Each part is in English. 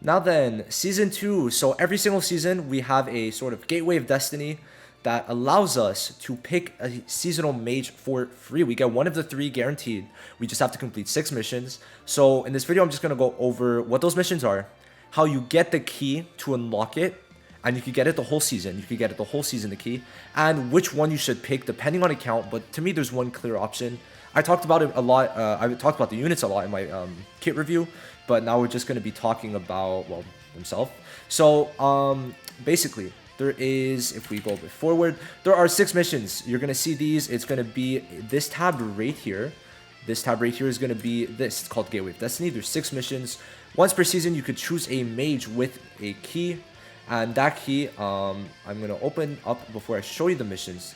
Now then, season 2. So every single season we have a sort of gateway of destiny that allows us to pick a seasonal mage for free. We get one of the 3 guaranteed. We just have to complete 6 missions. So in this video, I'm just going to go over what those missions are, how you get the key to unlock it, and you could get it the whole season. You could get it the whole season, the key, and which one you should pick depending on account. But to me, there's one clear option. I talked about it a lot. I talked about the units a lot in my kit review, but now we're just going to be talking about, well, himself. So basically, there is, if we go a bit forward, there are 6 missions. You're going to see these. It's going to be this tab right here. This tab right here is going to be this. It's called Gateway of Destiny. There's 6 missions. Once per season, you could choose a mage with a key. And that key, I'm going to open up before I show you the missions.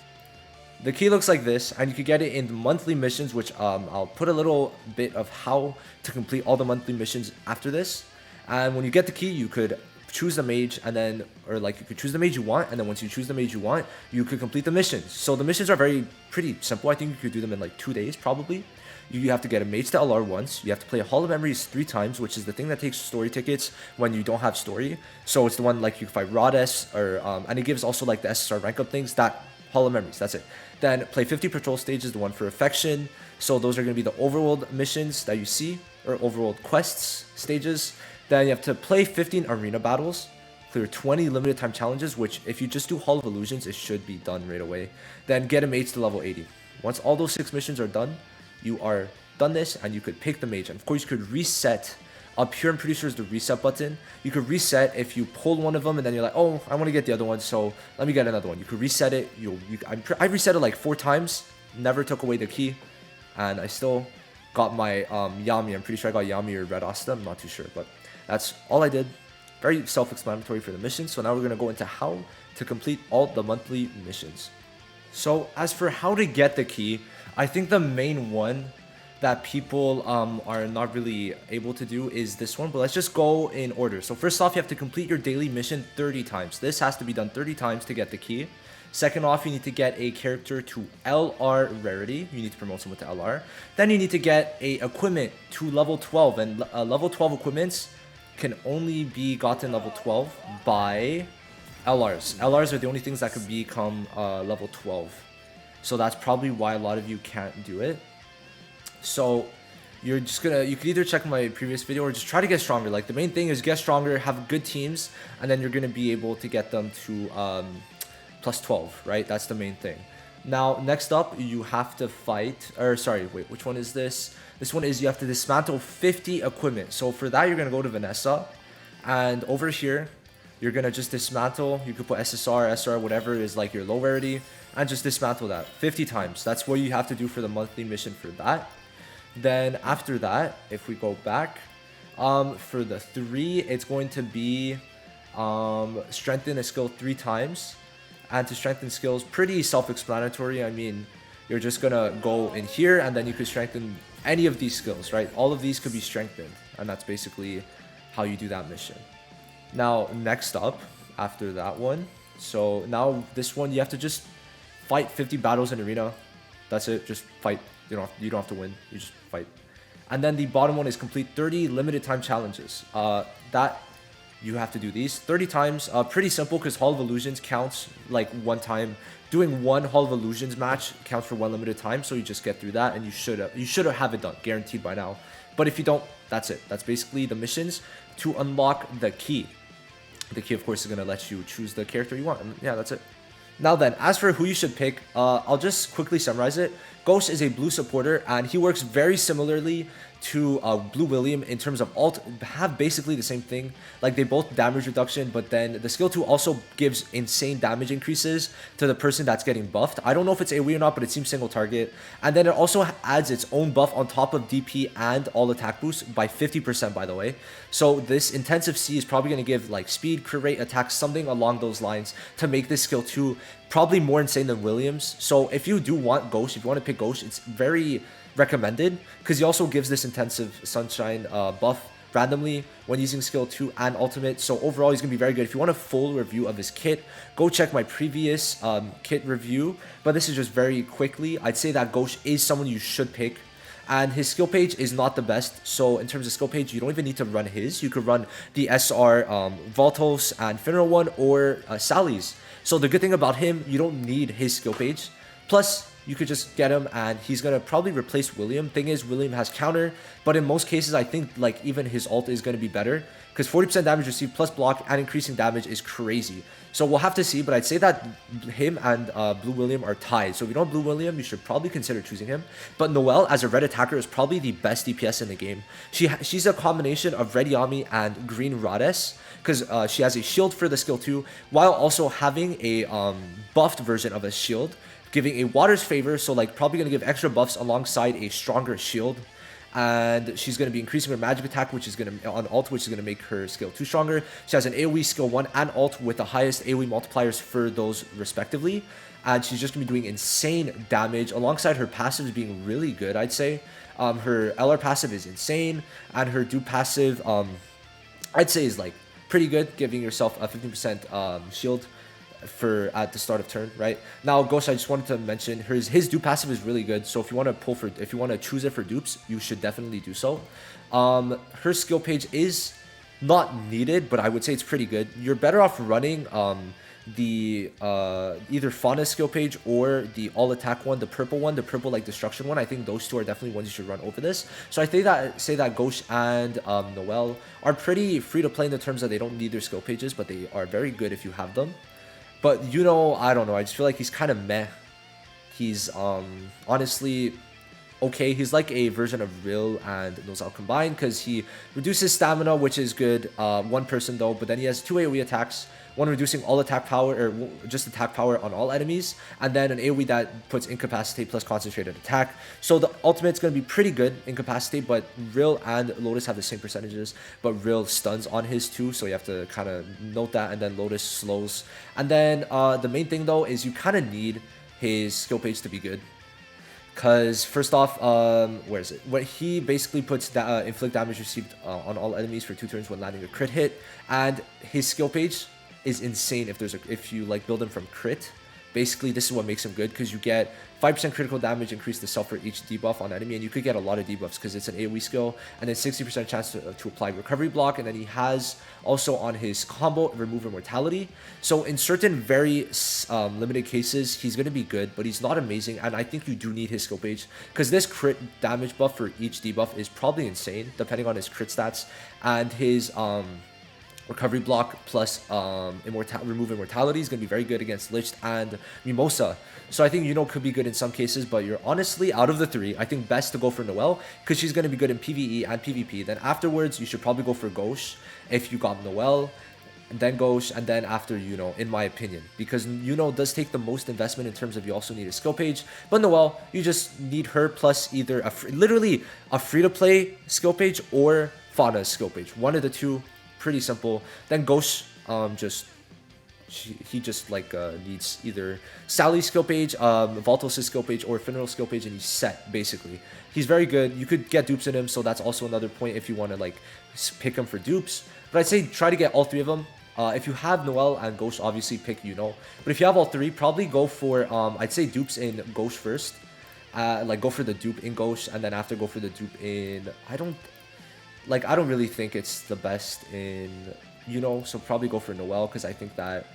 The key looks like this, and you can get it in monthly missions, which I'll put a little bit of how to complete all the monthly missions after this. And when you get the key, you could choose the mage, and then, or like you could choose the mage you want, and then once you choose the mage you want, you could complete the missions. So the missions are pretty simple. I think you could do them in like 2 days probably. You have to get a mage to LR once. You have to play a Hall of Memories 3 times, which is the thing that takes story tickets when you don't have story. So it's the one like you fight Rhodes, or and it gives also like the SSR rank up things. That Hall of Memories, that's it. Then play 50 patrol stages, the one for affection. So those are going to be the overworld missions that you see, or overworld quests stages. Then you have to play 15 arena battles, clear 20 limited time challenges, which if you just do Hall of Illusions, it should be done right away. Then get a mage to level 80. Once all those 6 missions are done, you are done this, and you could pick the mage. And of course, you could reset. Up here, I'm pretty sure is the reset button. You could reset if you pull one of them, and then you're like, oh, I want to get the other one, so let me get another one. You could reset it. I reset it like 4 times, never took away the key, and I still got my Yami. I'm pretty sure I got Yami or Red Asta. I'm not too sure, but that's all I did. Very self-explanatory for the mission. So now we're going to go into how to complete all the monthly missions. So as for how to get the key, I think the main one that people are not really able to do is this one, but let's just go in order. So first off, you have to complete your daily mission 30 times. This has to be done 30 times to get the key. Second off, you need to get a character to LR rarity. You need to promote someone to LR. Then you need to get a equipment to level 12, and level 12 equipments can only be gotten level 12 by LRs. LRs are the only things that could become level 12. So that's probably why a lot of you can't do it. So you could either check my previous video or just try to get stronger. Like the main thing is get stronger, have good teams, and then you're gonna be able to get them to plus 12, right? That's the main thing. Now, next up, you have to fight, or sorry, wait, which one is this? This one is you have to dismantle 50 equipment. So for that, you're gonna go to Vanessa, and over here, you're gonna just dismantle. You could put SSR, SR, whatever is like your low rarity, and just dismantle that 50 times. That's what you have to do for the monthly mission for that. Then after that, if we go back, for the 3, it's going to be strengthen a skill 3 times. And to strengthen skills, pretty self-explanatory. I mean, you're just gonna go in here, and then you could strengthen any of these skills, right? All of these could be strengthened, and that's basically how you do that mission. Now, next up, after that one, so now this one, you have to just fight 50 battles in arena. That's it, just fight. You don't have to win, you just fight. And then the bottom one is complete 30 limited time challenges. That you have to do these 30 times. Pretty simple, because Hall of Illusions counts like 1 time. Doing 1 Hall of Illusions match counts for 1 limited time, so you just get through that, and you should have it done, guaranteed by now. But if you don't, that's it. That's basically the missions to unlock the key. The key, of course, is going to let you choose the character you want, and yeah, that's it. Now then, as for who you should pick, I'll just quickly summarize it. Ghost is a blue supporter, and he works very similarly to Blue William in terms of ult, have basically the same thing. Like, they both damage reduction, but then the skill 2 also gives insane damage increases to the person that's getting buffed. I don't know if it's AoE or not, but it seems single target. And then it also adds its own buff on top of DP and all attack boost by 50%, by the way. So this intensive C is probably going to give like speed, crit rate, attack, something along those lines to make this skill 2 probably more insane than Williams. So if you do want Ghost, if you want to pick Ghost, it's very recommended, because he also gives this intensive sunshine buff randomly when using skill 2 and ultimate. So overall, he's gonna be very good. If you want a full review of his kit, go check my previous kit review, but this is just very quickly. I'd say that Ghost is someone you should pick, and his skill page is not the best. So in terms of skill page, you don't even need to run his. You could run the SR Voltos and Finral one, or Sally's. So the good thing about him, you don't need his skill page. Plus, you could just get him and he's going to probably replace William. Thing is, William has counter, but in most cases, I think like even his ult is going to be better, because 40% damage received plus block and increasing damage is crazy. So we'll have to see, but I'd say that him and Blue William are tied. So if you don't have Blue William, you should probably consider choosing him. But Noelle, as a red attacker, is probably the best DPS in the game. She's a combination of red Yami and green Rades, because she has a shield for the skill 2, while also having a buffed version of a shield, giving a water's favor, so like probably going to give extra buffs alongside a stronger shield. And she's going to be increasing her magic attack, which is going to on ult, which is going to make her skill 2 stronger. She has an AoE skill 1 and ult with the highest AoE multipliers for those respectively, and she's just going to be doing insane damage alongside her passives being really good, I'd say. Her LR passive is insane, and her dupe passive I'd say is like pretty good, giving yourself a 15% shield for at the start of turn. Right now, Ghost, I just wanted to mention his dupe passive is really good. So if you want to choose it for dupes, you should definitely do so. Her skill page is not needed, but I would say it's pretty good. You're better off running the either Fauna skill page or the all attack one, the purple like destruction one. I think those two are definitely ones you should run over this. So I think that say that Ghost and Noelle are pretty free to play in the terms that they don't need their skill pages, but they are very good if you have them. But, you know, I don't know. I just feel like he's kind of meh. He's, honestly, okay. He's like a version of Rill and Nozel combined, because he reduces stamina, which is good. One person, though. But then he has 2 AoE attacks. One reducing all attack power, or just attack power on all enemies. And then an AoE that puts Incapacitate plus Concentrated Attack. So the ultimate's going to be pretty good, Incapacitate. But Rill and Lotus have the same percentages. But Rill stuns on his too. So you have to kind of note that. And then Lotus slows. And then the main thing, though, is you kind of need his skill page to be good. Because first off, where is it? When he basically puts that inflict damage received on all enemies for 2 turns when landing a crit hit. And his skill page is insane if you like build him from crit. Basically, this is what makes him good, because you get 5% critical damage increase the self for each debuff on enemy, and you could get a lot of debuffs because it's an AoE skill, and then 60% chance to apply recovery block, and then he has also on his combo remove immortality. So in certain very limited cases, he's going to be good, but he's not amazing, and I think you do need his skill page, because this crit damage buff for each debuff is probably insane, depending on his crit stats, and his recovery block plus remove immortality is going to be very good against Lich and Mimosa. So I think, you know, could be good in some cases, but you're honestly, out of the 3, I think best to go for Noelle, because she's going to be good in PvE and PvP. Then afterwards, you should probably go for Ghost if you got Noelle, and then Ghost, and then after Yuno, in my opinion, because Yuno does take the most investment in terms of you also need a skill page. But Noelle, you just need her plus either literally a free-to-play skill page or Fauna's skill page. One of the two. Pretty simple. Then Ghost, he just like needs either Sally's skill page, Voltos' skill page, or Finral's skill page, and he's set basically. He's very good. You could get dupes in him, so that's also another point if you want to like pick him for dupes. But I'd say try to get all 3 of them. If you have Noelle and Ghost, obviously pick Yuno. But if you have all 3, probably go for I'd say dupes in Ghost first. Like go for the dupe in Ghost, and then after go for the dupe in I don't really think it's the best in, you know, so probably go for Noelle, because I think that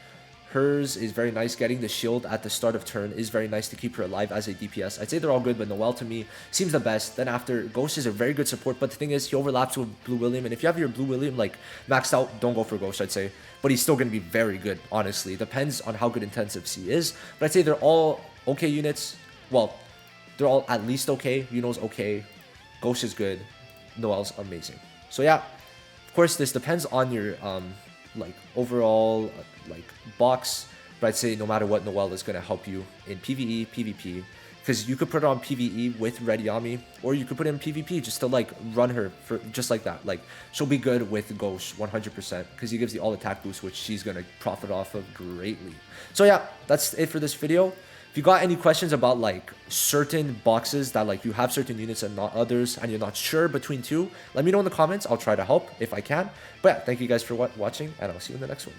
hers is very nice. Getting the shield at the start of turn is very nice to keep her alive as a DPS. I'd say they're all good, but Noelle to me seems the best. Then after, Ghost is a very good support, but the thing is, he overlaps with Blue William, and if you have your Blue William like maxed out, don't go for Ghost, I'd say. But he's still going to be very good, honestly. Depends on how good intensive he is, but I'd say they're all okay units. Well, they're all at least okay. Yuno's okay. Ghost is good. Noelle's amazing. So yeah, of course this depends on your like overall like box, but I'd say no matter what, Noelle is going to help you in PvE, PvP, because you could put it on PvE with Red Yami, or you could put it in PvP just to like run her for just like that. Like she'll be good with Ghost 100%, because he gives the all attack boost, which she's going to profit off of greatly. So yeah, that's it for this video. If you got any questions about like certain boxes that like you have certain units and not others, and you're not sure between 2, let me know in the comments. I'll try to help if I can. But yeah, thank you guys for watching, and I'll see you in the next one.